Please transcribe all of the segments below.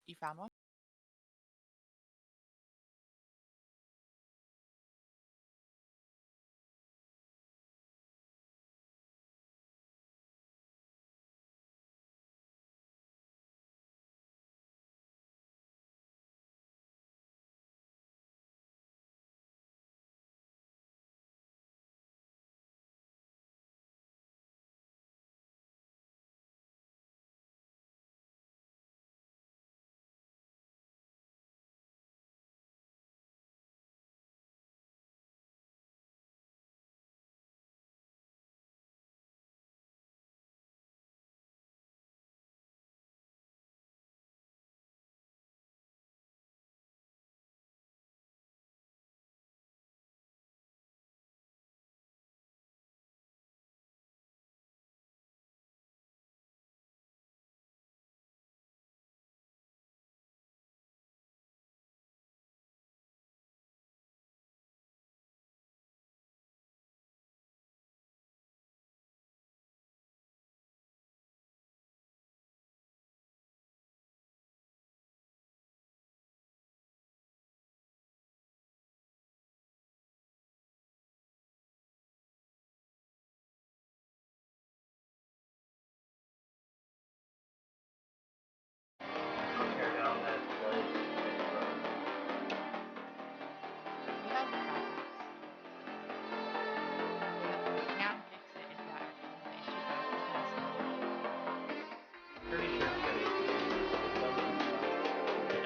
You found one? We have backups. But we can fix it if that becomes an issue, but I think it has to be. Pretty sure it's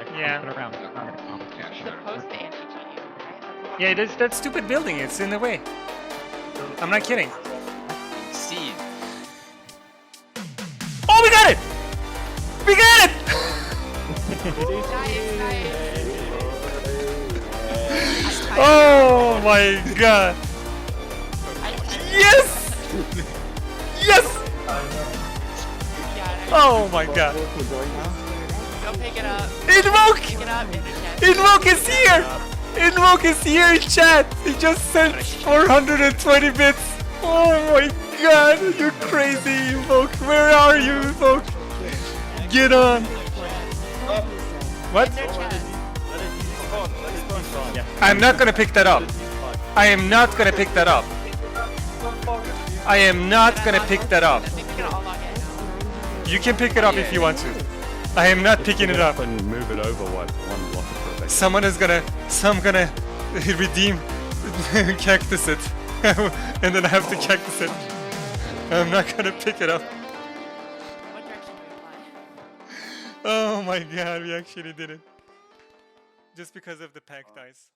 gonna Yeah. put around. It's supposed to anti-cheat you, right? Yeah, there's that stupid building. It's in the way. I'm not kidding. Steve. Oh, we got it! We got it! Oh my god! Yes! Yes! Oh my god! Go pick it up. Invoke! Pick it up in the chat. Invoke is here! Invoke is here in chat! He just sent 420 bits! Oh my god! You're crazy, Invoke! Where are you, Invoke? Get on! What? I'm not gonna pick that up. I am not gonna pick that up. I am not gonna pick that up. You can pick it up if you want to. I am not picking it up. And move it over one block of Someone is gonna redeem cactus it. And then I have to cactus it. I'm not gonna pick it up. What direction do we fly? Oh my god, we actually did it. Just because of the pack dice.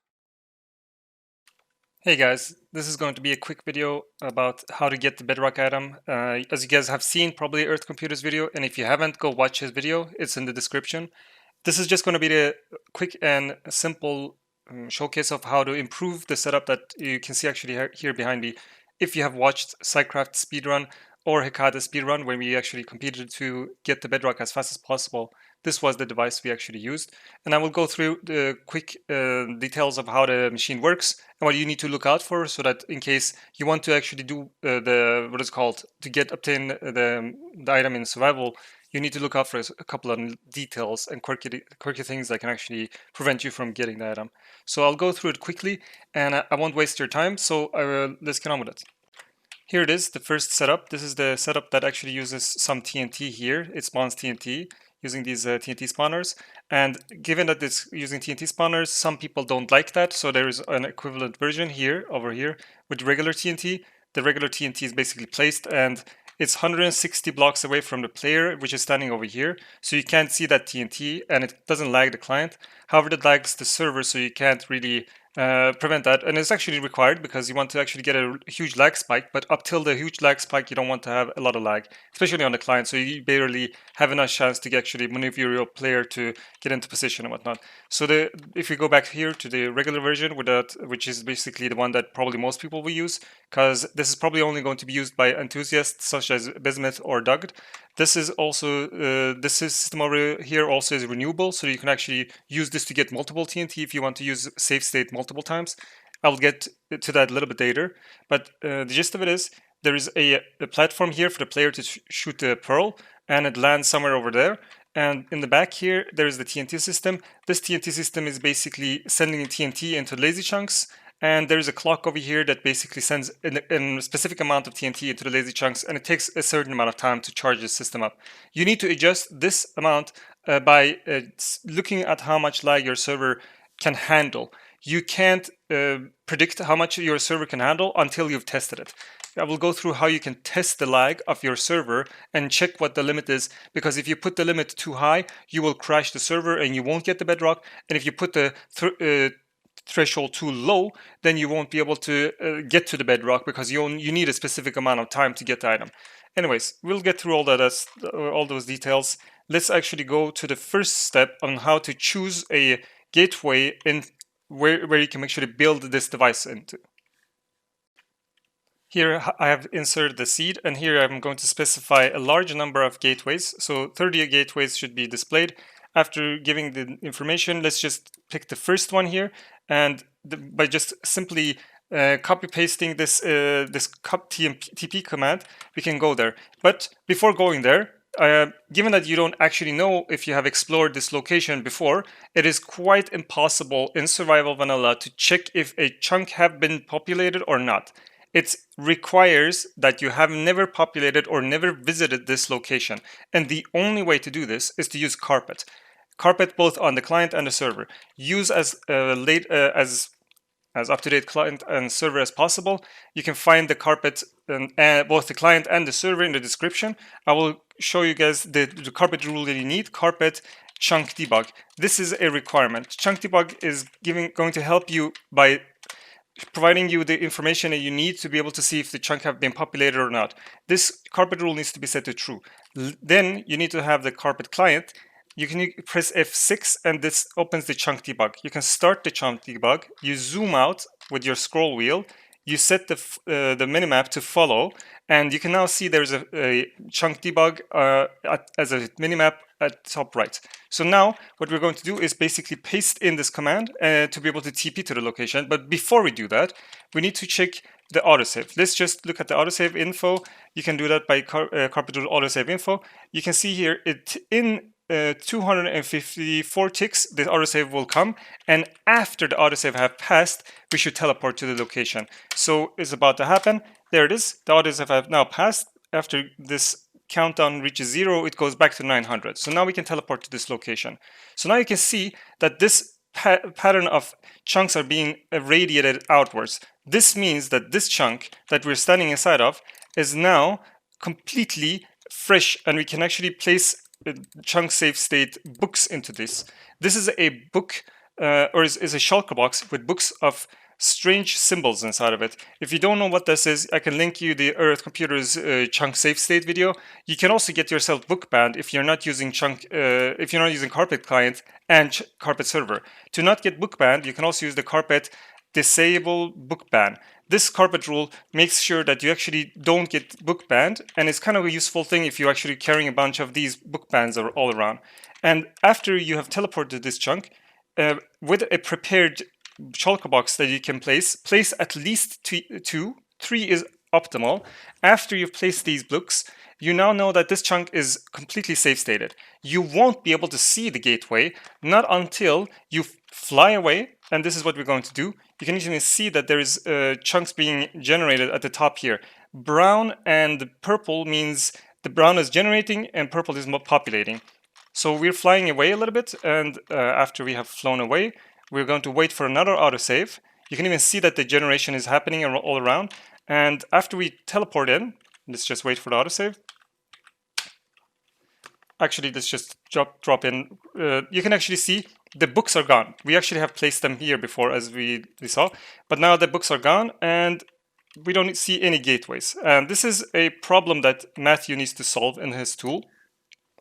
Hey guys, this is going to be a quick video about how to get the bedrock item. As you guys have seen, probably Earth Computer's video, and if you haven't, go watch his video. It's in the description. This is just going to be the quick and simple showcase of how to improve the setup that you can see actually here behind me. If you have watched Psycraft speedrun or Hekade speedrun, when we actually competed to get the bedrock as fast as possible, this was the device we actually used. And I will go through the quick details of how the machine works and what you need to look out for, so that in case you want to actually do what is called to obtain the item in survival, you need to look out for a couple of details and quirky things that can actually prevent you from getting the item. So I'll go through it quickly, and I won't waste your time, so let's get on with it. Here it is, the first setup. This is the setup that actually uses some TNT here. It spawns TNT using these TNT spawners. And given that it's using TNT spawners, some people don't like that. So there is an equivalent version here, over here, with regular TNT. The regular TNT is basically placed, and it's 160 blocks away from the player, which is standing over here. So you can't see that TNT, and it doesn't lag the client. However, it lags the server, so you can't really prevent that. And it's actually required because you want to actually get a huge lag spike, but up till the huge lag spike, you don't want to have a lot of lag, especially on the client. So you barely have enough chance to actually maneuver your player to get into position and whatnot. So if you go back here to the regular version, which is basically the one that probably most people will use, because this is probably only going to be used by enthusiasts such as Bismuth or Doug. This is also this system over here also is renewable, so you can actually use this to get multiple TNT if you want to use safe state multiple times. I'll get to that a little bit later, but the gist of it is there is a platform here for the player to shoot the pearl, and it lands somewhere over there. And in the back here, there is the TNT system. This TNT system is basically sending TNT into lazy chunks. And there is a clock over here that basically sends a specific amount of TNT into the lazy chunks, and it takes a certain amount of time to charge the system up. You need to adjust this amount by looking at how much lag your server can handle. You can't predict how much your server can handle until you've tested it. I will go through how you can test the lag of your server and check what the limit is, because if you put the limit too high, you will crash the server and you won't get the bedrock. And if you put the threshold too low, then you won't be able to get to the bedrock, because you need a specific amount of time to get the item. Anyways, we'll get through all those details. Let's actually go to the first step on how to choose a gateway in where you can actually build this device into. Here I have inserted the seed, and here I'm going to specify a large number of gateways. So 30 gateways should be displayed. After giving the information, let's just pick the first one here, and by just simply copy pasting this TP command, we can go there. But before going there, given that you don't actually know if you have explored this location before, it is quite impossible in survival vanilla to check if a chunk have been populated or not. It requires that you have never populated or never visited this location. And the only way to do this is to use carpet. Carpet both on the client and the server. Use as up-to-date client and server as possible. You can find the carpet, both the client and the server, in the description. I will show you guys the carpet rule that you need. Carpet chunk debug. This is a requirement. Chunk debug is going to help you by providing you the information that you need to be able to see if the chunk have been populated or not. This carpet rule needs to be set to true. Then you need to have the carpet client. You can press F6 and this opens the chunk debug. You can start the chunk debug. You zoom out with your scroll wheel. You set the minimap to follow, and you can now see there's a chunk debug as a minimap at top right. So now what we're going to do is basically paste in this command to be able to TP to the location. But before we do that, we need to check the autosave. Let's just look at the autosave info. You can do that by carpet rule autosave info. You can see here in 254 ticks, the autosave will come, and after the autosave have passed, we should teleport to the location. So it's about to happen. There it is. The autosave have now passed. After this countdown reaches 0, it goes back to 900. So now we can teleport to this location. So now you can see that this pattern of chunks are being radiated outwards. This means that this chunk that we're standing inside of is now completely fresh, and we can actually place chunk save state books into this. This is a book or is a shulker box with books of strange symbols inside of it. If you don't know what this is, I can link you the Earth Computer's chunk save state video. You can also get yourself book banned if you're not using if you're not using carpet client and carpet server. To not get book banned, you can also use the carpet disable book ban. This carpet rule makes sure that you actually don't get book banned, and it's kind of a useful thing if you're actually carrying a bunch of these book bans all around. And after you have teleported this chunk, with a prepared shulker box that you can place at least 2. 3 is optimal. After you've placed these books, you now know that this chunk is completely safe stated. You won't be able to see the gateway, not until you fly away, and this is what we're going to do. You can even see that there is chunks being generated at the top here. Brown and purple means the brown is generating and purple is populating. So we're flying away a little bit, and after we have flown away, we're going to wait for another autosave. You can even see that the generation is happening all around. And after we teleport in, let's just wait for the autosave. Actually, let's just drop in. You can actually see the books are gone. We actually have placed them here before, as we saw, but now the books are gone and we don't see any gateways. And this is a problem that Matthew needs to solve in his tool.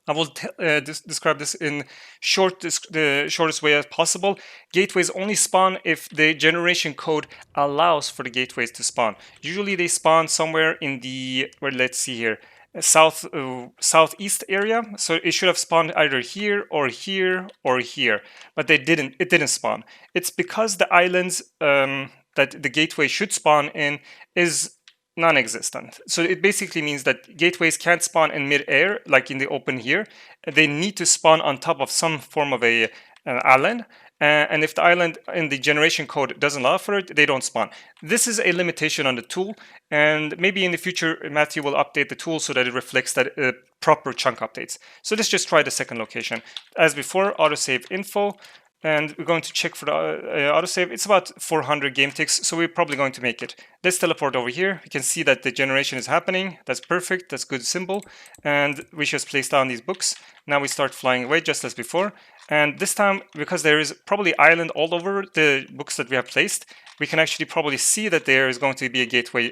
I will describe this in the shortest way as possible. Gateways only spawn if the generation code allows for the gateways to spawn. Usually they spawn somewhere in the, let's see here, southeast area. So it should have spawned either here or here or here, but it didn't spawn. It's because the islands that the gateway should spawn in is non-existent. So it basically means that gateways can't spawn in mid-air, like in the open here. They need to spawn on top of some form of an island. And if the island in the generation code doesn't allow for it, they don't spawn. This is a limitation on the tool, and maybe in the future Matthew will update the tool so that it reflects that proper chunk updates. So let's just try the second location. As before, autosave info, and we're going to check for the autosave. It's about 400 game ticks, so we're probably going to make it. Let's teleport over here. You can see that the generation is happening. That's perfect. That's good symbol. And we just place down these books. Now we start flying away just as before. And this time, because there is probably island all over the books that we have placed, we can actually probably see that there is going to be a gateway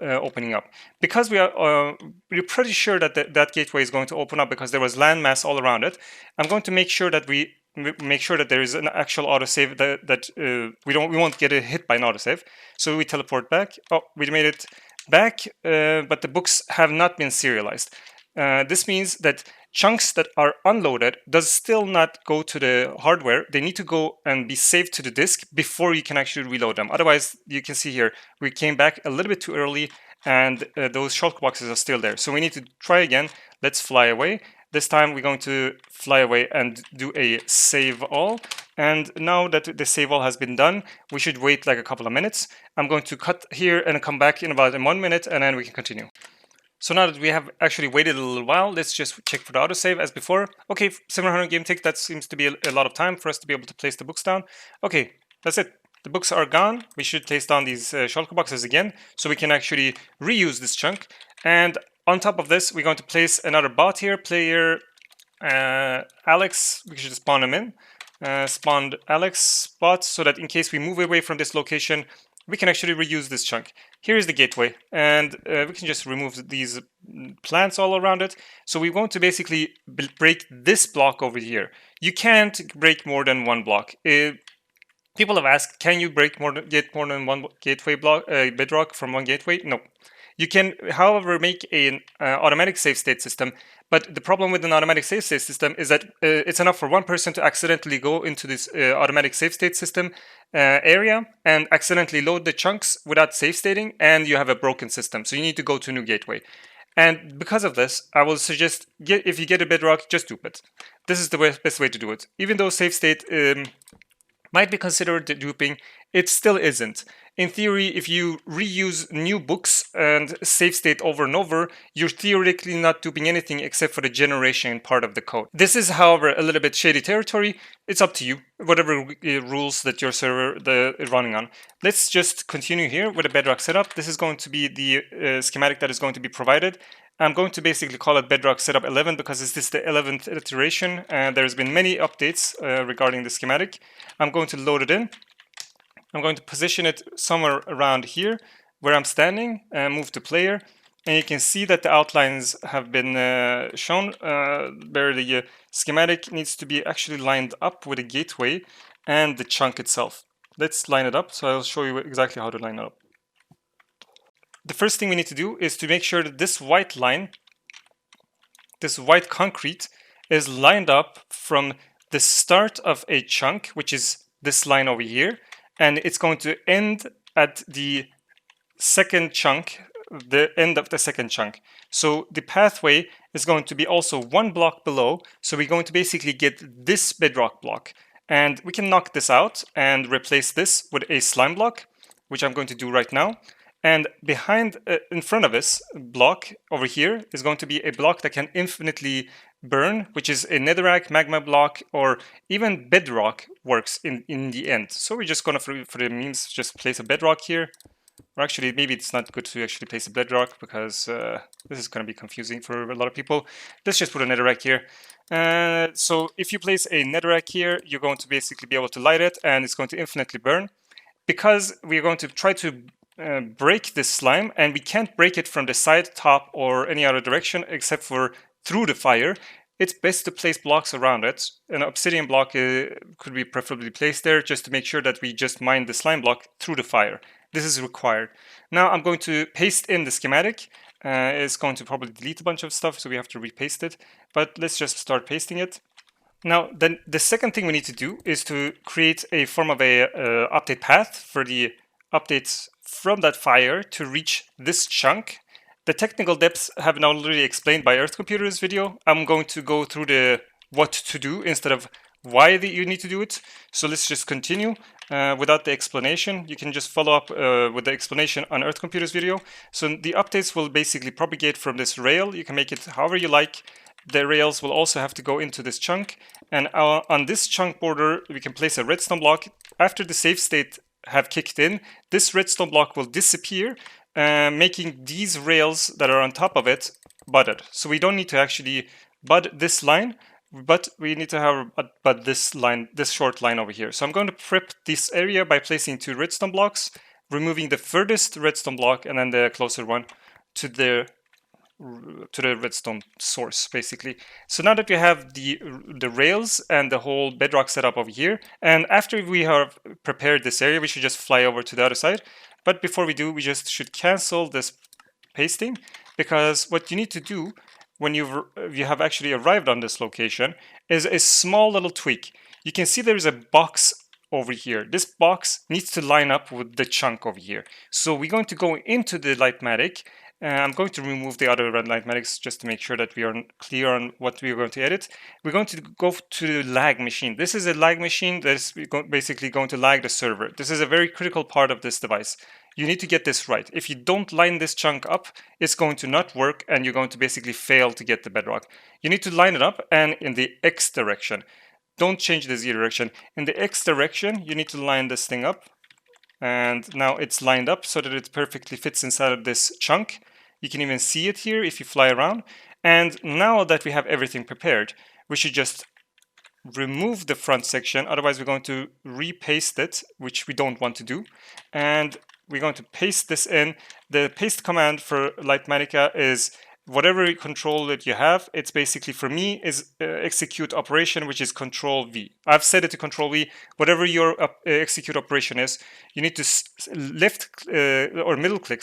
opening up. Because we're pretty sure that that gateway is going to open up because there was landmass all around it, I'm going to make sure that there is an actual autosave that we won't get hit by an autosave. So we teleport back. Oh, we made it back, but the books have not been serialized. This means that chunks that are unloaded does still not go to the hardware. They need to go and be saved to the disk before you can actually reload them. Otherwise, you can see here, we came back a little bit too early and those shulk boxes are still there. So we need to try again. Let's fly away. This time we're going to fly away and do a save all. And now that the save all has been done, we should wait like a couple of minutes. I'm going to cut here and come back in about 1 minute and then we can continue. So now that we have actually waited a little while, let's just check for the autosave as before. Okay, 700 game tick, that seems to be a lot of time for us to be able to place the books down. Okay, that's it. The books are gone. We should place down these shulker boxes again, so we can actually reuse this chunk. And on top of this, we're going to place another bot here, player Alex. We should spawn him in. Spawned Alex bot, so that in case we move away from this location, we can actually reuse this chunk. Here is the gateway, and we can just remove these plants all around it. So we want to basically break this block over here. You can't break more than one block. People have asked, can you get more than one gateway block, bedrock from one gateway? No. You can, however, make an automatic save state system, but the problem with an automatic save state system is that it's enough for one person to accidentally go into this automatic save state system area and accidentally load the chunks without save stating, and you have a broken system. So you need to go to a new gateway. And because of this, I will suggest, if you get a bedrock, just dupe it. This is the best way to do it. Even though save state might be considered duping, it still isn't. In theory, if you reuse new books and save state over and over, you're theoretically not duping anything except for the generation part of the code. This is, however, a little bit shady territory. It's up to you, whatever rules that your server is running on. Let's just continue here with a bedrock setup. This is going to be the schematic that is going to be provided. I'm going to basically call it bedrock setup 11 because this is the 11th iteration and there's been many updates regarding the schematic. I'm going to load it in. I'm going to position it somewhere around here where I'm standing and move to player. And you can see that the outlines have been shown where the schematic needs to be actually lined up with the gateway and the chunk itself. Let's line it up. So I'll show you exactly how to line it up. The first thing we need to do is to make sure that this white line, this white concrete, is lined up from the start of a chunk, which is this line over here, and it's going to end at the second chunk, the end of the second chunk. So the pathway is going to be also one block below, so we're going to basically get this bedrock block. And we can knock this out and replace this with a slime block, which I'm going to do right now. And behind, in front of this block over here is going to be a block that can infinitely burn, which is a netherrack, magma block, or even bedrock works in the end. So we're just going to, for the memes, just place a bedrock here. Or actually, maybe it's not good to actually place a bedrock because this is going to be confusing for a lot of people. Let's just put a netherrack here. So if you place a netherrack here, you're going to basically be able to light it and it's going to infinitely burn. Because we're going to try to break this slime, and we can't break it from the side, top, or any other direction except for through the fire, it's best to place blocks around it. An obsidian block could be preferably placed there just to make sure that we just mine the slime block through the fire. This is required. Now I'm going to paste in the schematic. It's going to probably delete a bunch of stuff, so we have to repaste it, but let's just start pasting it. Now, then the second thing we need to do is to create a form of a update path for the updates from that fire to reach this chunk. The technical depths have been already explained by Earth Computer's video. I'm going to go through the what to do instead of why you need to do it. So let's just continue without the explanation. You can just follow up with the explanation on Earth Computer's video. So the updates will basically propagate from this rail. You can make it however you like. The rails will also have to go into this chunk. And on this chunk border, we can place a redstone block. After the save state have kicked in, this redstone block will disappear, making these rails that are on top of it budded. So we don't need to actually bud this line, but we need to have bud this line, this short line over here. So I'm going to prep this area by placing 2 redstone blocks, removing the furthest redstone block and then the closer one to the redstone source, basically. So now that we have the rails and the whole bedrock setup over here, and after we have prepared this area, we should just fly over to the other side. But before we do, we just should cancel this pasting, because what you need to do when you have actually arrived on this location is a small little tweak. You can see there is a box over here. This box needs to line up with the chunk over here. So we're going to go into the Lightmatic. I'm going to remove the other red Lightmatics just to make sure that we are clear on what we are going to edit. We're going to go to the lag machine. This is a lag machine that's basically going to lag the server. This is a very critical part of this device. You need to get this right. If you don't line this chunk up, it's going to not work and you're going to basically fail to get the bedrock. You need to line it up and in the X direction. Don't change the Z direction. In the X direction, you need to line this thing up. And now it's lined up so that it perfectly fits inside of this chunk. You can even see it here if you fly around. And now that we have everything prepared, we should just remove the front section. Otherwise, we're going to repaste it, which we don't want to do. And we're going to paste this in. The paste command for Lightmatica is whatever control that you have. It's basically, for me, is execute operation, which is control V. I've set it to control V. Whatever your execute operation is, you need to left middle click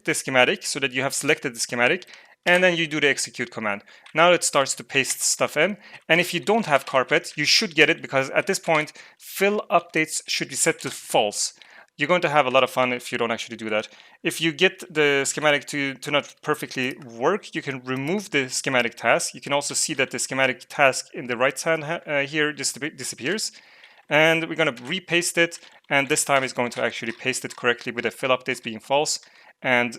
the schematic so that you have selected the schematic, and then you do the execute command. Now it starts to paste stuff in. And if you don't have carpet, you should get it, because at this point, fill updates should be set to false. You're going to have a lot of fun if you don't actually do that. If you get the schematic to not perfectly work, you can remove the schematic task. You can also see that the schematic task in the right hand here disappears. And we're going to repaste it. And this time it's going to actually paste it correctly with the fill updates being false. And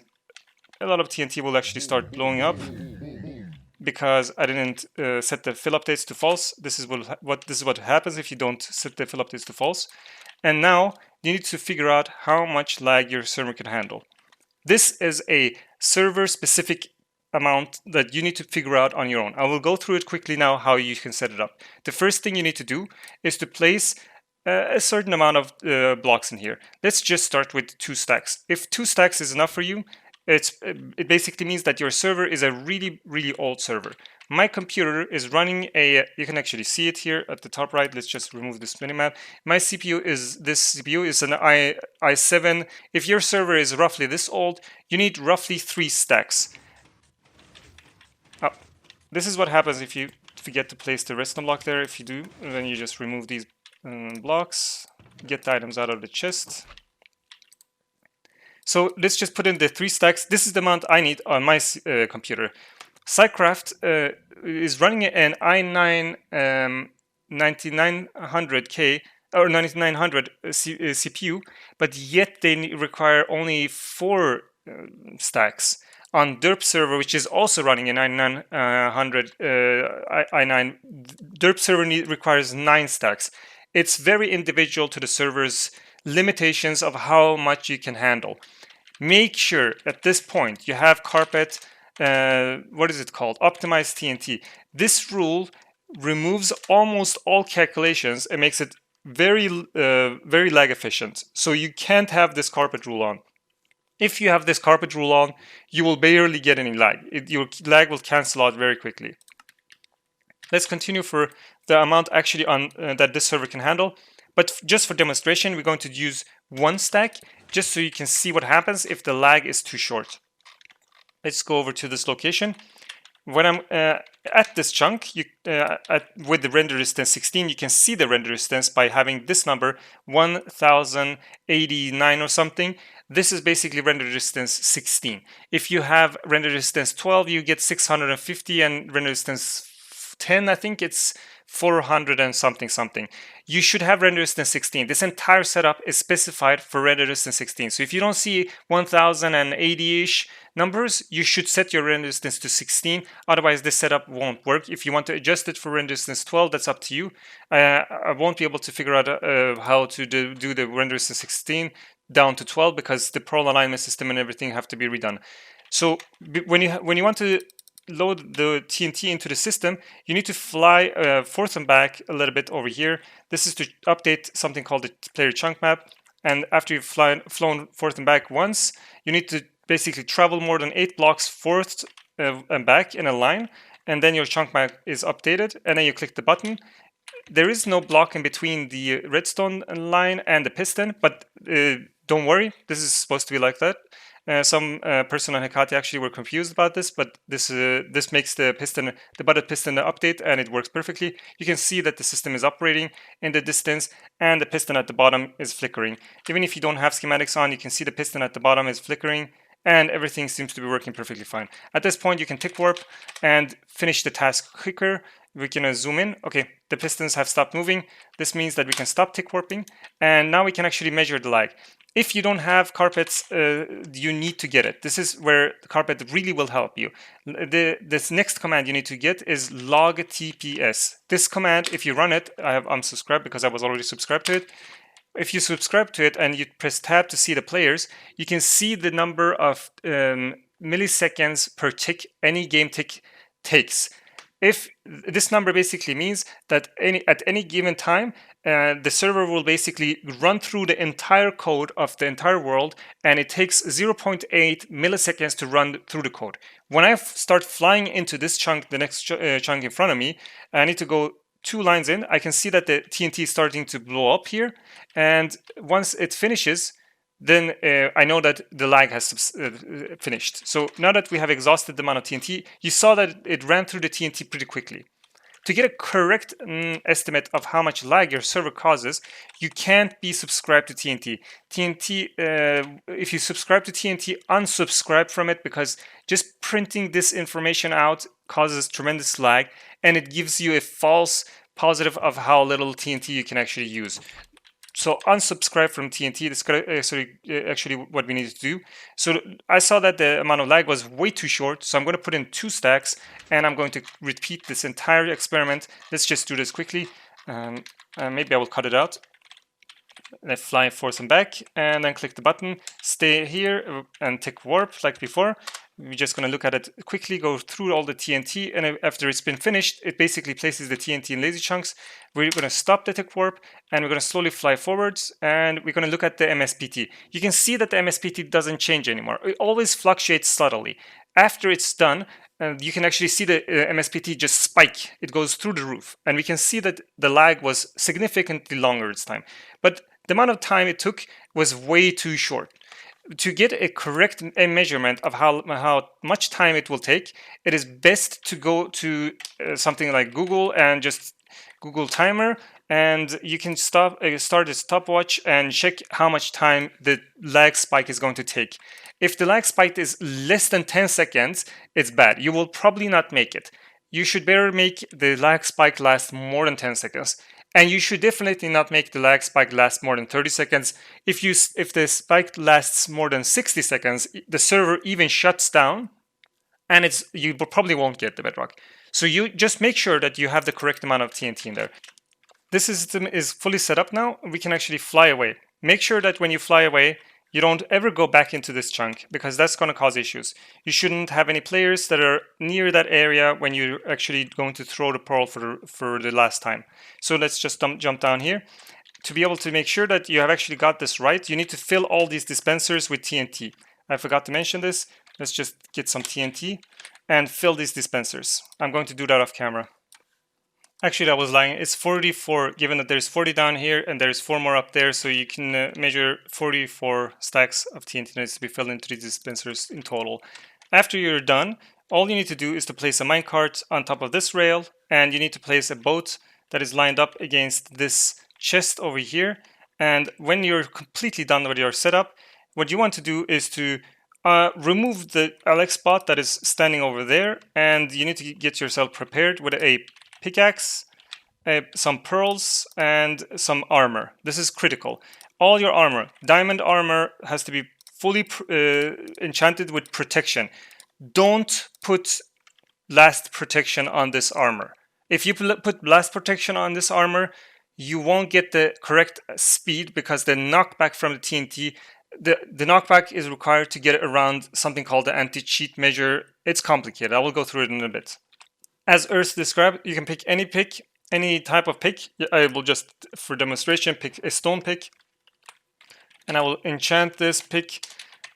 a lot of TNT will actually start blowing up because I didn't set the fill updates to false. This is what happens if you don't set the fill updates to false. And now you need to figure out how much lag your server can handle. This is a server-specific amount that you need to figure out on your own. I will go through it quickly now how you can set it up. The first thing you need to do is to place a certain amount of blocks in here. Let's just start with 2 stacks. If 2 stacks is enough for you, it basically means that your server is a really, really old server. My computer is running you can actually see it here at the top right. Let's just remove this minimap. My CPU is an i7. If your server is roughly this old, you need roughly 3 stacks. This is what happens if you forget to place the redstone block there. If you do, then you just remove these blocks, get the items out of the chest. So let's just put in the 3 stacks. This is the amount I need on my computer. Cycraft is running an i9 9900K or 9900 CPU, but yet they require only 4 stacks. On Derp server, which is also running a 9900 i9, Derp server requires 9 stacks. It's very individual to the server's limitations of how much you can handle. Make sure at this point you have carpet, what is it called? Optimized TNT. This rule removes almost all calculations and makes it very lag efficient. So you can't have this carpet rule on. If you have this carpet rule on, you will barely get any lag. Your lag will cancel out very quickly. Let's continue for the amount actually on that this server can handle. But just for demonstration, we're going to use 1 stack just so you can see what happens if the lag is too short. Let's go over to this location. When I'm at this chunk, with the render distance 16, you can see the render distance by having this number 1089 or something. This is basically render distance 16. If you have render distance 12, you get 650, and render distance 10, I think it's 400 and something. You should have render distance 16. This entire setup is specified for render distance 16. So if you don't see 1080-ish numbers, you should set your render distance to 16. Otherwise, this setup won't work. If you want to adjust it for render distance 12, that's up to you. I won't be able to figure out how to do the render distance 16 down to 12 because the Pro alignment system and everything have to be redone. So when you want to load the TNT into the system, you need to fly forth and back a little bit over here. This is to update something called the player chunk map. And after you've flown forth and back once, you need to basically travel more than 8 blocks forth and back in a line. And then your chunk map is updated. And then you click the button. There is no block in between the redstone line and the piston, but don't worry, this is supposed to be like that. Some person on Hecate actually were confused about this, but this makes the butted piston update, and it works perfectly. You can see that the system is operating in the distance, and the piston at the bottom is flickering. Even if you don't have schematics on, you can see the piston at the bottom is flickering, and everything seems to be working perfectly fine. At this point, you can tick warp and finish the task quicker. We can zoom in. Okay, the pistons have stopped moving. This means that we can stop tick warping, and now we can actually measure the lag. If you don't have carpets, you need to get it. This is where the carpet really will help you. This next command you need to get is log TPS. This command, if you run it, I have unsubscribed because I was already subscribed to it. If you subscribe to it and you press tab to see the players, you can see the number of milliseconds per tick any game tick takes. If this number basically means that at any given time, the server will basically run through the entire code of the entire world, and it takes 0.8 milliseconds to run through the code. When I start flying into this chunk, the next chunk in front of me, I need to go 2 lines in. I can see that the TNT is starting to blow up here, and once it finishes, then I know that the lag has finished. So now that we have exhausted the amount of TNT, you saw that it ran through the TNT pretty quickly. To get a correct estimate of how much lag your server causes, you can't be subscribed to TNT. If you subscribe to TNT, unsubscribe from it, because just printing this information out causes tremendous lag, and it gives you a false positive of how little TNT you can actually use. So unsubscribe from TNT. This is actually what we need to do. So I saw that the amount of lag was way too short, so I'm going to put in 2 stacks, and I'm going to repeat this entire experiment. Let's just do this quickly. Maybe I will cut it out. Let's fly forth and back, and then click the button. Stay here and tick warp like before. We're just going to look at it quickly, go through all the TNT, and after it's been finished, it basically places the TNT in lazy chunks. We're going to stop the tick warp, and we're going to slowly fly forwards, and we're going to look at the MSPT. You can see that the MSPT doesn't change anymore. It always fluctuates subtly. After it's done, you can actually see the MSPT just spike. It goes through the roof, and we can see that the lag was significantly longer this time. But the amount of time it took was way too short. To get a correct measurement of how much time it will take, it is best to go to something like Google and just Google timer, and you can start a stopwatch and check how much time the lag spike is going to take. If the lag spike is less than 10 seconds, it's bad. You will probably not make it. You should better make the lag spike last more than 10 seconds. And you should definitely not make the lag spike last more than 30 seconds. If the spike lasts more than 60 seconds, the server even shuts down, and you probably won't get the bedrock. So you just make sure that you have the correct amount of TNT in there. This system is fully set up now. We can actually fly away. Make sure that when you fly away, you don't ever go back into this chunk, because that's going to cause issues. You shouldn't have any players that are near that area when you're actually going to throw the pearl for the last time. So let's just jump down here. To be able to make sure that you have actually got this right, you need to fill all these dispensers with TNT. I forgot to mention this. Let's just get some TNT and fill these dispensers. I'm going to do that off camera. Actually, I was lying. It's 44, given that there's 40 down here and there's 4 more up there, so you can measure 44 stacks of TNT needs to be filled into these dispensers in total. After you're done, all you need to do is to place a minecart on top of this rail, and you need to place a boat that is lined up against this chest over here. And when you're completely done with your setup, what you want to do is to remove the Alex bot that is standing over there, and you need to get yourself prepared with a pickaxe, some pearls, and some armor. This is critical. All your armor, diamond armor, has to be fully enchanted with protection. Don't put blast protection on this armor. If you put blast protection on this armor, you won't get the correct speed, because the knockback from the TNT, the knockback is required to get around something called the anti-cheat measure. It's complicated. I will go through it in a bit. As Earth described, you can pick any type of pick. I will just, for demonstration, pick a stone pick, and I will enchant this pick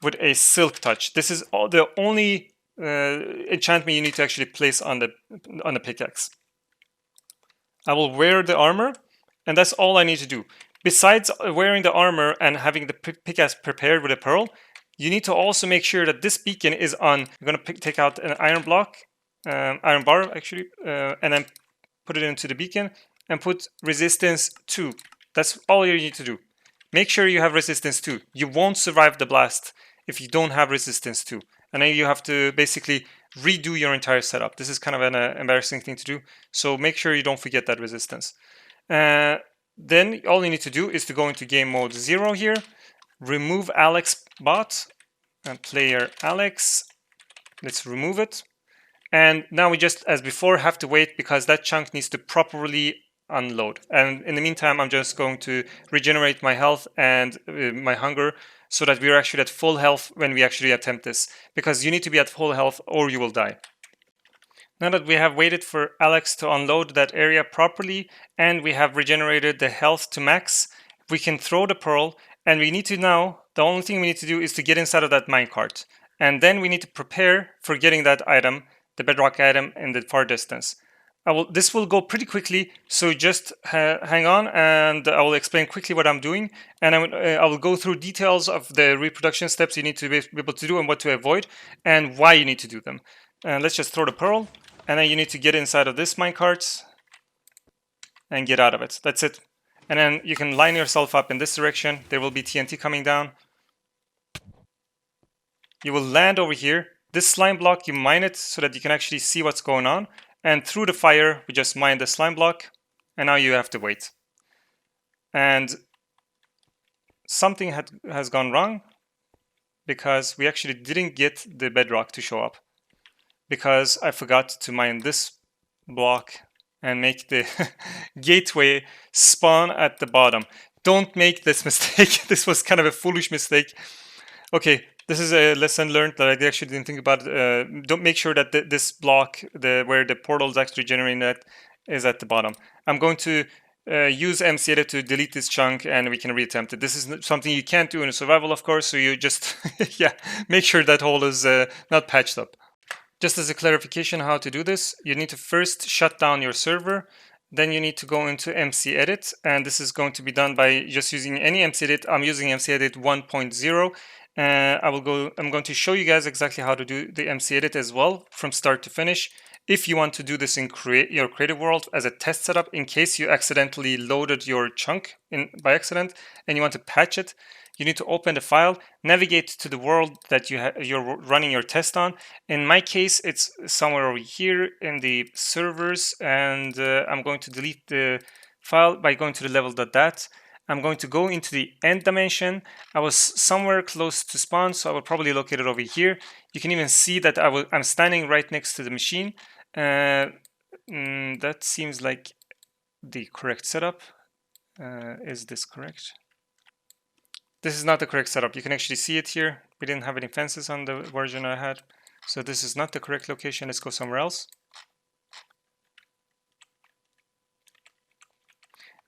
with a silk touch. This is the only enchantment you need to actually place on the pickaxe. I will wear the armor, and that's all I need to do. Besides wearing the armor and having the pickaxe prepared with a pearl, you need to also make sure that this beacon is on. You're going to take out an iron block, iron bar actually, and then put it into the beacon and put resistance 2. That's all you need to do. Make sure you have resistance 2. You won't survive the blast if you don't have resistance 2. And then you have to basically redo your entire setup. This is kind of an embarrassing thing to do. So make sure you don't forget that resistance. Then all you need to do is to go into game mode 0 here, remove Alex bot and player Alex. Let's remove it. And now we just, as before, have to wait, because that chunk needs to properly unload. And in the meantime, I'm just going to regenerate my health and my hunger, so that we're actually at full health when we actually attempt this, because you need to be at full health or you will die. Now that we have waited for Alex to unload that area properly, and we have regenerated the health to max, we can throw the pearl, and we need to now, the only thing we need to do is to get inside of that minecart. And then we need to prepare for getting that item, the bedrock item, in the far distance. This will go pretty quickly, so just hang on, and I will explain quickly what I'm doing, and I will go through details of the reproduction steps you need to be able to do and what to avoid and why you need to do them. Let's just throw the pearl, and then you need to get inside of this minecart and get out of it. That's it. And then you can line yourself up in this direction. There will be TNT coming down. You will land over here. This slime block, you mine it so that you can actually see what's going on. And through the fire, we just mine the slime block, and now you have to wait. And something has gone wrong, because we actually didn't get the bedrock to show up, because I forgot to mine this block and make the gateway spawn at the bottom. Don't make this mistake. This was kind of a foolish mistake. Okay. This is a lesson learned that I actually didn't think about. Don't make sure that this block, where the portal is actually generating that, is at the bottom. I'm going to use MC Edit to delete this chunk, and we can reattempt it. This is something you can't do in a survival, of course, so you just yeah, make sure that hole is not patched up. Just as a clarification how to do this, you need to first shut down your server. Then you need to go into MC Edit, and this is going to be done by just using any MC Edit. I'm using MC Edit 1.0. I'm going to show you guys exactly how to do the MC Edit as well from start to finish. If you want to do this in your creative world as a test setup, in case you accidentally loaded your chunk by accident and you want to patch it, you need to open the file, navigate to the world that you're running your test on. In my case, it's somewhere over here in the servers, and I'm going to delete the file by going to the level.dat. I'm going to go into the end dimension. I was somewhere close to spawn, so I will probably locate it over here. You can even see that I'm standing right next to the machine. That seems like the correct setup. Is this correct? This is not the correct setup. You can actually see it here. We didn't have any fences on the version I had. So this is not the correct location. Let's go somewhere else.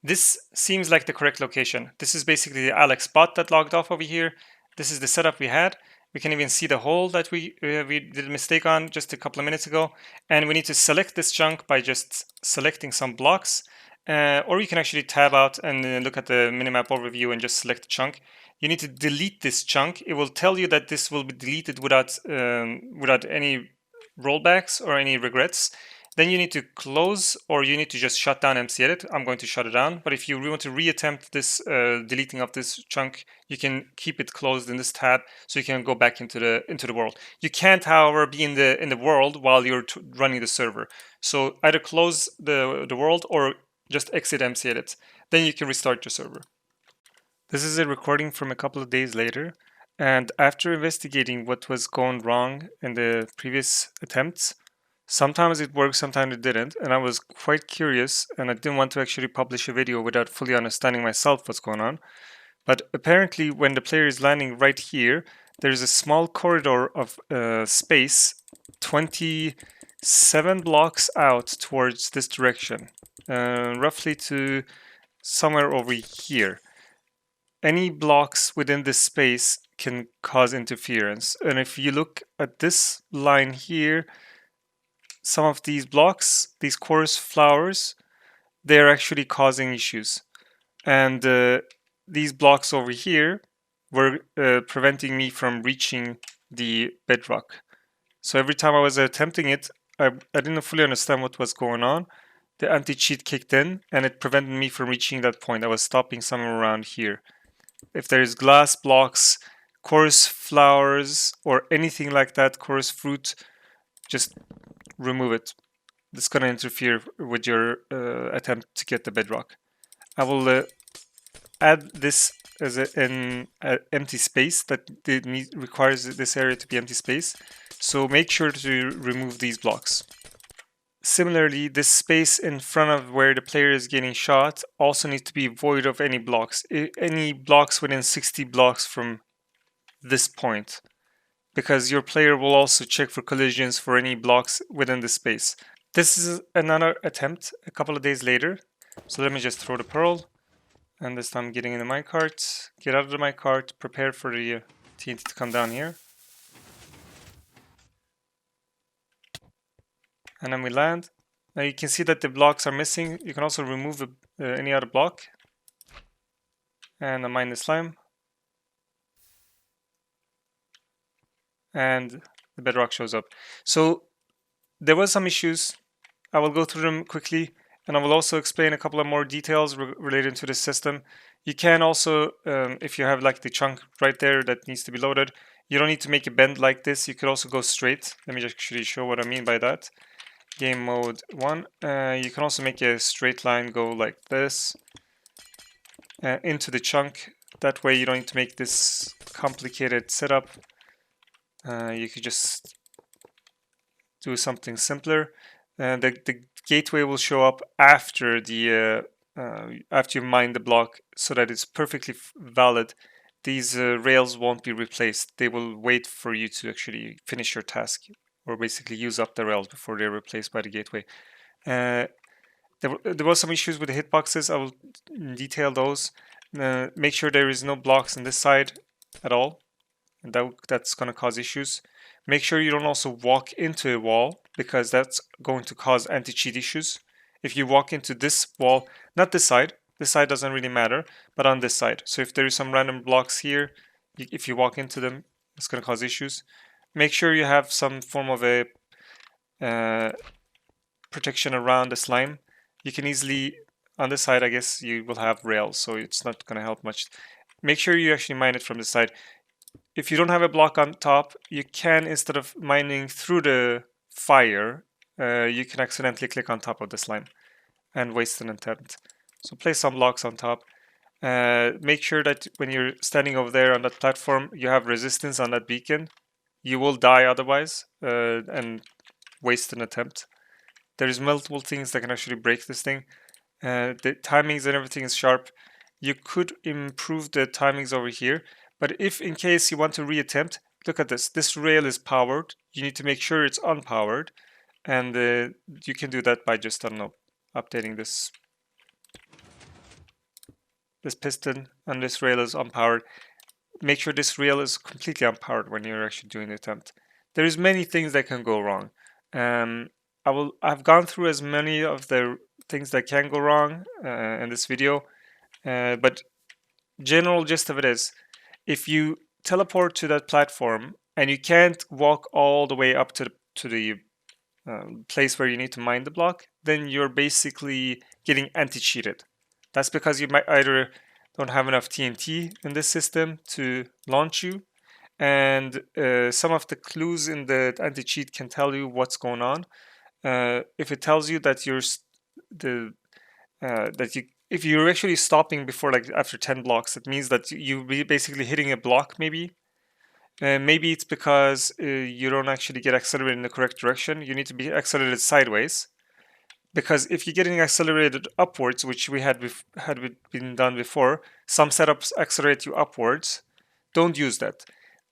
This seems like the correct location. This is basically the Alex bot that logged off over here. This is the setup we had. We can even see the hole that we did a mistake on just a couple of minutes ago. And we need to select this chunk by just selecting some blocks. Or you can actually tab out and look at the minimap overview and just select the chunk. You need to delete this chunk. It will tell you that this will be deleted without any rollbacks or any regrets, then you need to close or you need to just shut down MC-Edit. I'm going to shut it down, but if you want to reattempt this deleting of this chunk, you can keep it closed in this tab so you can go back into the world. You can't, however, be in the world while you're running the server. So either close the world or just exit MC-Edit. Then you can restart your server. This is a recording from a couple of days later, and after investigating what was going wrong in the previous attempts, sometimes it worked, sometimes it didn't, and I was quite curious, and I didn't want to actually publish a video without fully understanding myself what's going on. But apparently when the player is landing right here, there's a small corridor of space 27 blocks out towards this direction, roughly to somewhere over here. Any blocks within this space can cause interference. And if you look at this line here, some of these blocks, these chorus flowers, they're actually causing issues. And these blocks over here were preventing me from reaching the bedrock. So every time I was attempting it, I didn't fully understand what was going on. The anti-cheat kicked in and it prevented me from reaching that point. I was stopping somewhere around here. If there is glass blocks, chorus flowers, or anything like that, chorus fruit, just remove it. It's going to interfere with your attempt to get the bedrock. I will add this as an empty space that requires this area to be empty space. So make sure to remove these blocks. Similarly, this space in front of where the player is getting shot also needs to be void of any blocks. Any blocks within 60 blocks from this point, because your player will also check for collisions for any blocks within the space. This is another attempt a couple of days later. So let me just throw the pearl, and this time getting in the minecart, get out of the minecart, prepare for the TNT to come down here. And then we land. Now you can see that the blocks are missing. You can also remove any other block. And I mine the slime. And the bedrock shows up. So there were some issues. I will go through them quickly. And I will also explain a couple of more details related to the system. You can also, if you have like the chunk right there that needs to be loaded, you don't need to make a bend like this. You could also go straight. Let me just actually show what I mean by that. Game mode 1. You can also make a straight line go like this into the chunk. That way you don't need to make this complicated setup. You could just do something simpler. The gateway will show up after the after you mine the block, so that it's perfectly valid. These rails won't be replaced. They will wait for you to actually finish your task, or basically use up the rails before they're replaced by the gateway. There were some issues with the hitboxes. I will detail those. Make sure there is no blocks on this side at all, and that's going to cause issues. Make sure you don't also walk into a wall, because that's going to cause anti-cheat issues. If you walk into this wall, not this side doesn't really matter, but on this side. So if there is some random blocks here, if you walk into them, it's going to cause issues. Make sure you have some form of a protection around the slime. You can easily, on this side, I guess you will have rails, so it's not going to help much. Make sure you actually mine it from the side. If you don't have a block on top, you can, instead of mining through the fire, you can accidentally click on top of the slime and waste an attempt. So place some blocks on top. Make sure that when you're standing over there on that platform, you have resistance on that beacon. You will die otherwise and waste an attempt. There's multiple things that can actually break this thing. The timings and everything is sharp. You could improve the timings over here, but if in case you want to reattempt, look at this. This rail is powered. You need to make sure it's unpowered, and you can do that by just, I don't know, updating this piston, and this rail is unpowered. Make sure this rail is completely unpowered when you're actually doing the attempt. There's many things that can go wrong. I've gone through as many of the things that can go wrong in this video, but general gist of it is, if you teleport to that platform and you can't walk all the way up to the place where you need to mine the block, then you're basically getting anti-cheated. That's because you might either don't have enough TNT in this system to launch you, and some of the clues in the anti-cheat can tell you what's going on. If it tells you that if you're actually stopping before, like after 10 blocks, it means that you basically hitting a block maybe. Maybe it's because you don't actually get accelerated in the correct direction. You need to be accelerated sideways. Because if you're getting accelerated upwards, which we had been done before, some setups accelerate you upwards. Don't use that.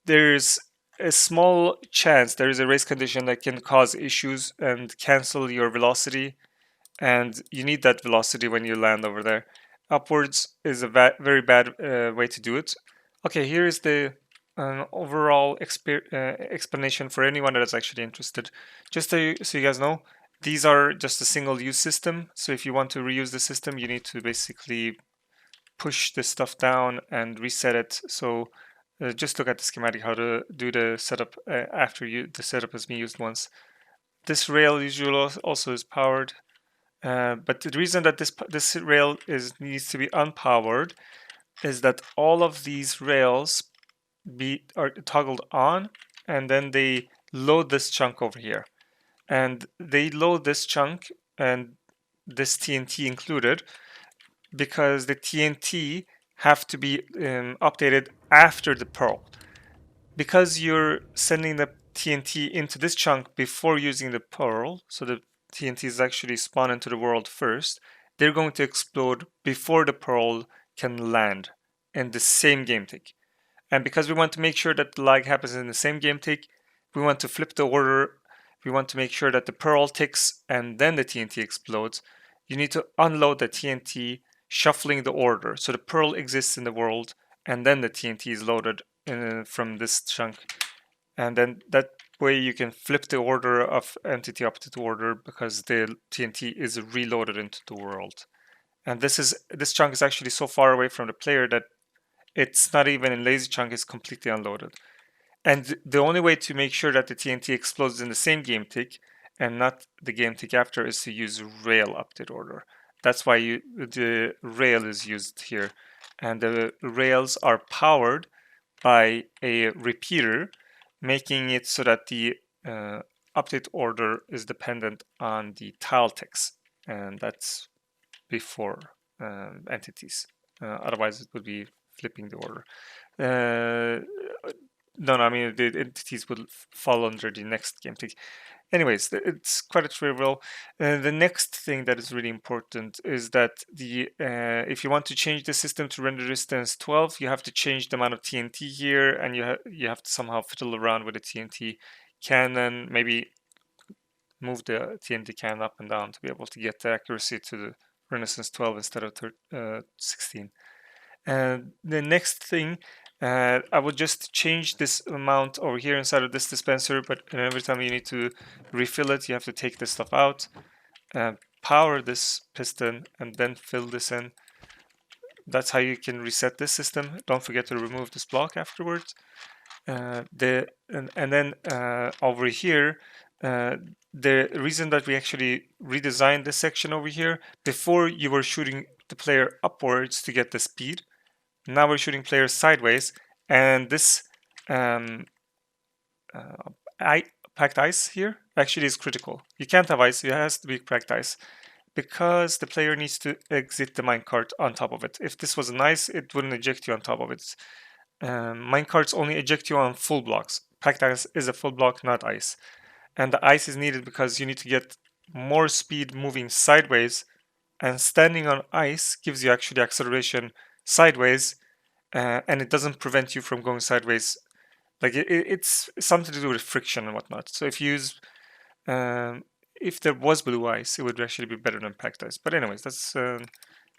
There's a small chance there is a race condition that can cause issues and cancel your velocity, and you need that velocity when you land over there. Upwards is a very bad way to do it. Okay, here is the overall explanation for anyone that is actually interested. Just so you guys know, these are just a single-use system. So if you want to reuse the system, you need to basically push this stuff down and reset it. So just look at the schematic, how to do the setup after the setup has been used once. This rail usually also is powered. But the reason that this rail needs to be unpowered is that all of these rails are toggled on, and then they load this chunk over here. And they load this chunk and this TNT included because the TNT have to be updated after the pearl. Because you're sending the TNT into this chunk before using the pearl, so the TNT is actually spawned into the world first, they're going to explode before the pearl can land in the same game tick. And because we want to make sure that the lag happens in the same game tick, we want to flip the order. We want to make sure that the pearl ticks and then the TNT explodes. You need to unload the TNT, shuffling the order. So the pearl exists in the world, and then the TNT is loaded from this chunk. And then that way you can flip the order of entity up to the order because the TNT is reloaded into the world. And this chunk is actually so far away from the player that it's not even in lazy chunk, it's completely unloaded. And the only way to make sure that the TNT explodes in the same game tick and not the game tick after is to use rail update order. That's why the rail is used here. And the rails are powered by a repeater, making it so that the update order is dependent on the tile ticks. And that's before entities. Otherwise, it would be flipping the order. No, I mean the entities will fall under the next game tick. Anyways, it's quite trivial. The next thing that is really important is that if you want to change the system to render distance 12, you have to change the amount of TNT here, and you have to somehow fiddle around with the TNT cannon, maybe move the TNT cannon up and down to be able to get the accuracy to the Renaissance 12 instead of 16. And the next thing, I would just change this amount over here inside of this dispenser, but every time you need to refill it, you have to take this stuff out, power this piston, and then fill this in. That's how you can reset this system. Don't forget to remove this block afterwards. And then over here, the reason that we actually redesigned this section over here, before you were shooting the player upwards to get the speed. Now we're shooting players sideways, and this packed ice here actually is critical. You can't have ice, it has to be packed ice, because the player needs to exit the minecart on top of it. If this was an ice, it wouldn't eject you on top of it. Minecarts only eject you on full blocks. Packed ice is a full block, not ice. And the ice is needed because you need to get more speed moving sideways, and standing on ice gives you actually acceleration sideways, and it doesn't prevent you from going sideways. Like it's something to do with friction and whatnot. So if you use, if there was blue ice, it would actually be better than packed ice. But anyways, that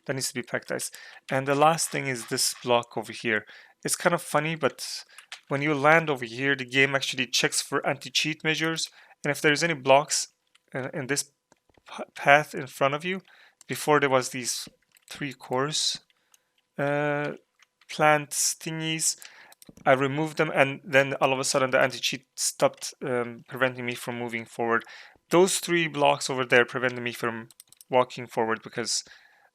needs to be packed ice. And the last thing is this block over here. It's kind of funny, but when you land over here, the game actually checks for anti-cheat measures. And if there's any blocks in this path in front of you, before there was these 3 cores plant thingies, I removed them, and then all of a sudden the anti-cheat stopped preventing me from moving forward. those 3 blocks over there prevented me from walking forward because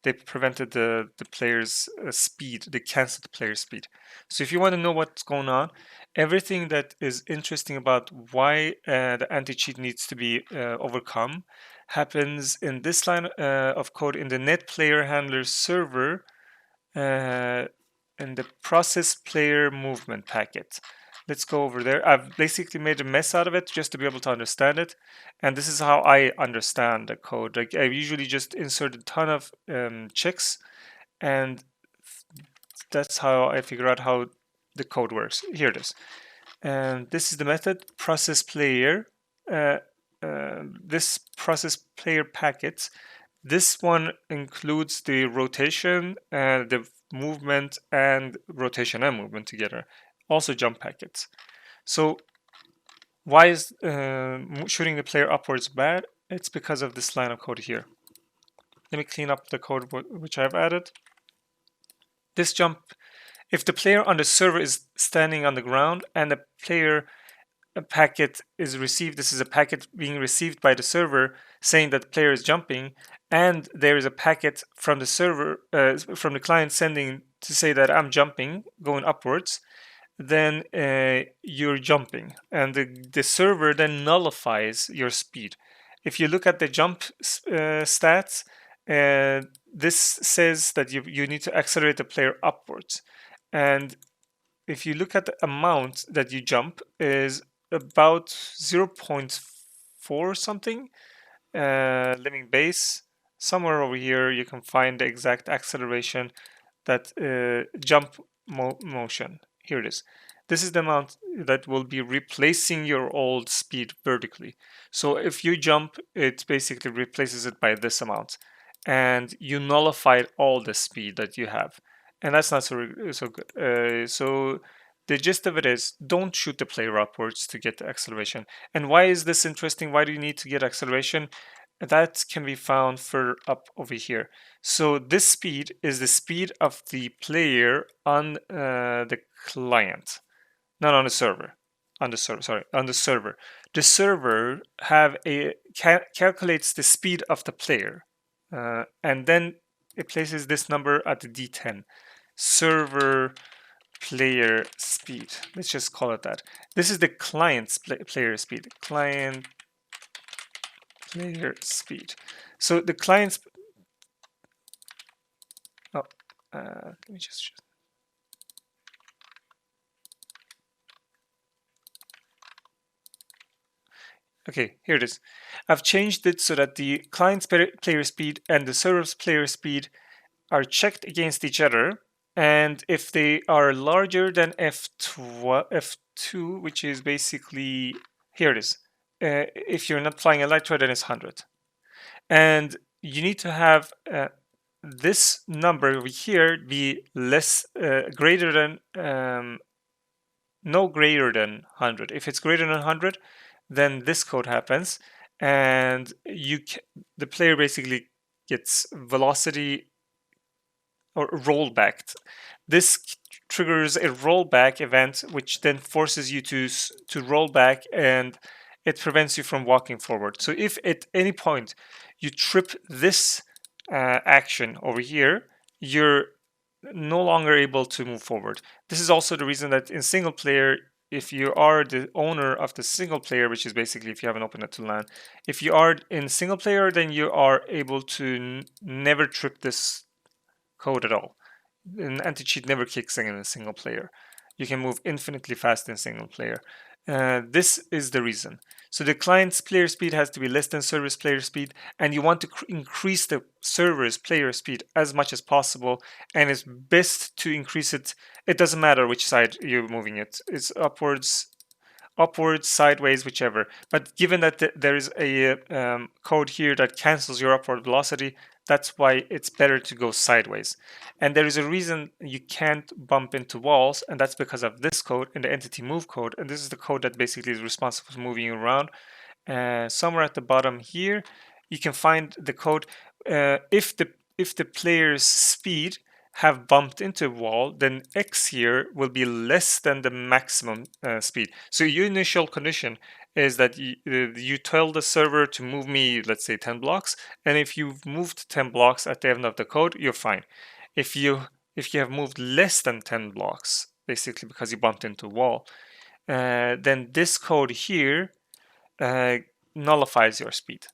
they prevented the player's speed. They canceled the player's speed. So if you want to know what's going on, everything that is interesting about why the anti-cheat needs to be overcome happens in this line of code in the net player handler server in the process player movement packet. Let's go over there. I've basically made a mess out of it just to be able to understand it. And this is how I understand the code. Like I usually just insert a ton of checks, and that's how I figure out how the code works. Here it is. And this is the method process player. This process player packet. This one includes the rotation, the movement, and rotation and movement together. Also jump packets. So why is shooting the player upwards bad? It's because of this line of code here. Let me clean up the code which I've added. This jump, if the player on the server is standing on the ground and the player packet is received, this is a packet being received by the server saying that the player is jumping, and there is a packet from the server, from the client sending to say that I'm jumping, going upwards, then you're jumping, and the server then nullifies your speed. If you look at the jump stats, this says that you need to accelerate the player upwards, and if you look at the amount that you jump is about 0.4 something, living base. Somewhere over here you can find the exact acceleration that jump motion. Here it is. This is the amount that will be replacing your old speed vertically. So if you jump, it basically replaces it by this amount, and you nullified all the speed that you have, and that's not so good. So the gist of it is, don't shoot the player upwards to get the acceleration. And why is this interesting? Why do you need to get acceleration? That can be found further up over here. So this speed is the speed of the player on the client, not on the server. On the server, sorry, on the server. The server calculates the speed of the player, and then it places this number at the D10. Server player speed. Let's just call it that. This is the client's player speed. Client player speed. So the client's. Oh, let me just. Okay, here it is. I've changed it so that the client's player speed and the server's player speed are checked against each other. And if they are larger than F2, which is basically, here it is. If you're not flying Elytra, then it's 100. And you need to have this number over here be greater than, no greater than 100. If it's greater than 100, then this code happens, and the player basically gets velocity or rollback. This triggers a rollback event, which then forces you to roll back, and it prevents you from walking forward. So if at any point you trip this action over here, you're no longer able to move forward. This is also the reason that in single player, if you are the owner of the single player, which is basically if you haven't opened it to LAN, if you are in single player, then you are able to never trip this code at all. An anti-cheat never kicks in a single player. You can move infinitely fast in single player. This is the reason. So the client's player speed has to be less than server's player speed, and you want to increase the server's player speed as much as possible, and it's best to increase it. It doesn't matter which side you're moving it. It's upwards, sideways, whichever. But given that there is a code here that cancels your upward velocity, that's why it's better to go sideways. And there is a reason you can't bump into walls, and that's because of this code in the entity move code. And this is the code that basically is responsible for moving you around. Somewhere at the bottom here, you can find the code. If the player's speed have bumped into a wall, then X here will be less than the maximum speed. So your initial condition is that you tell the server to move me, let's say 10 blocks, and if you've moved 10 blocks at the end of the code, you're fine. If you have moved less than 10 blocks, basically because you bumped into a wall, then this code here nullifies your speed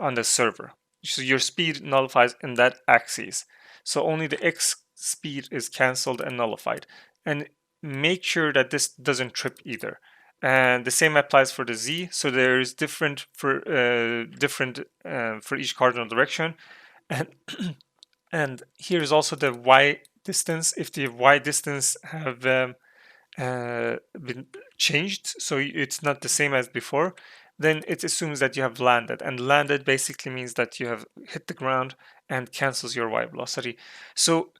on the server. So your speed nullifies in that axis. So only the x speed is cancelled and nullified. And make sure that this doesn't trip either. And the same applies for the z. So there's different for each cardinal direction. And and here is also the y distance. If the y distance have been changed, so it's not the same as before, then it assumes that you have landed, and landed basically means that you have hit the ground and cancels your y velocity. So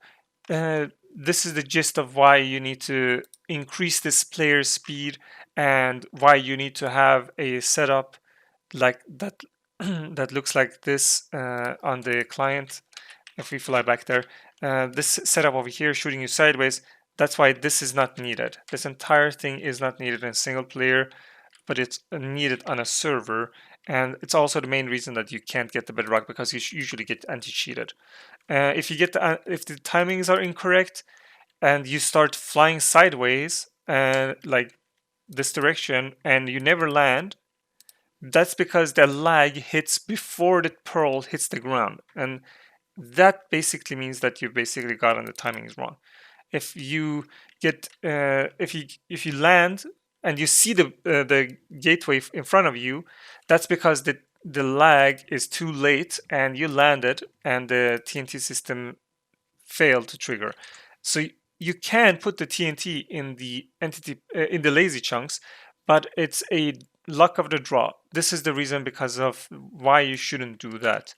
this is the gist of why you need to increase this player's speed and why you need to have a setup like that that looks like this on the client. If we fly back there, this setup over here shooting you sideways, that's why this is not needed. This entire thing is not needed in single player, but it's needed on a server. And it's also the main reason that you can't get the bedrock, because you usually get anti-cheated. If you get if the timings are incorrect and you start flying sideways like this direction and you never land, that's because the lag hits before the pearl hits the ground, and that basically means that you basically gotten the timings wrong. If you get if you land and you see the gateway in front of you, that's because the lag is too late and you landed and the TNT system failed to trigger. So you can put the TNT in the entity in the lazy chunks, but it's a luck of the draw. This is the reason because of why you shouldn't do that.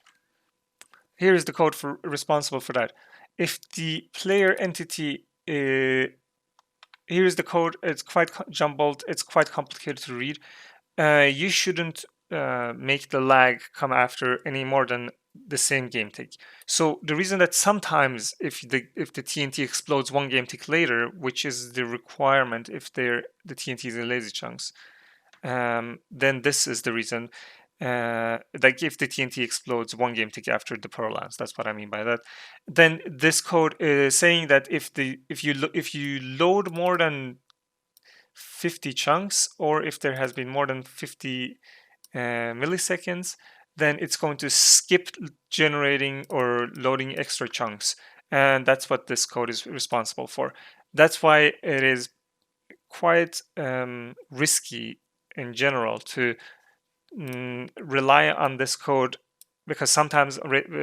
Here is the code for responsible for that. If the player entity here is the code. It's quite jumbled. It's quite complicated to read. You shouldn't make the lag come after any more than the same game tick. So the reason that sometimes if the TNT explodes one game tick later, which is the requirement if the TNT is in lazy chunks, then this is the reason. Like if the TNT explodes one game tick after the pearl lands, that's what I mean by that. Then this code is saying that if you load more than 50 chunks, or if there has been more than 50 milliseconds, then it's going to skip generating or loading extra chunks, and that's what this code is responsible for. That's why it is quite risky in general to rely on this code, because sometimes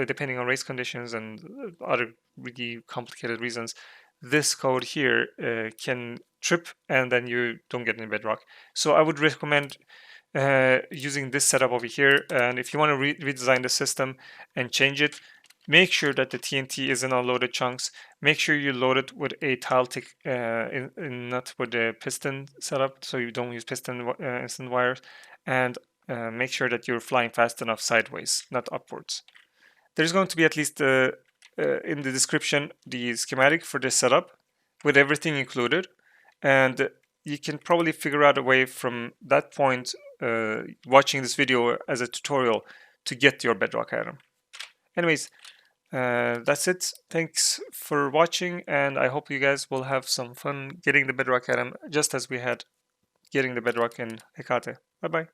depending on race conditions and other really complicated reasons, this code here can trip and then you don't get any bedrock. So I would recommend using this setup over here, and if you want to redesign the system and change it, make sure that the TNT is in unloaded chunks. Make sure you load it with a tile tick, not with a piston setup, so you don't use piston instant wires, and make sure that you're flying fast enough sideways, not upwards. There's going to be at least in the description the schematic for this setup with everything included, and you can probably figure out a way from that point watching this video as a tutorial to get your bedrock item. Anyways, that's it. Thanks for watching, and I hope you guys will have some fun getting the bedrock item just as we had getting the bedrock in Hecate. Bye bye.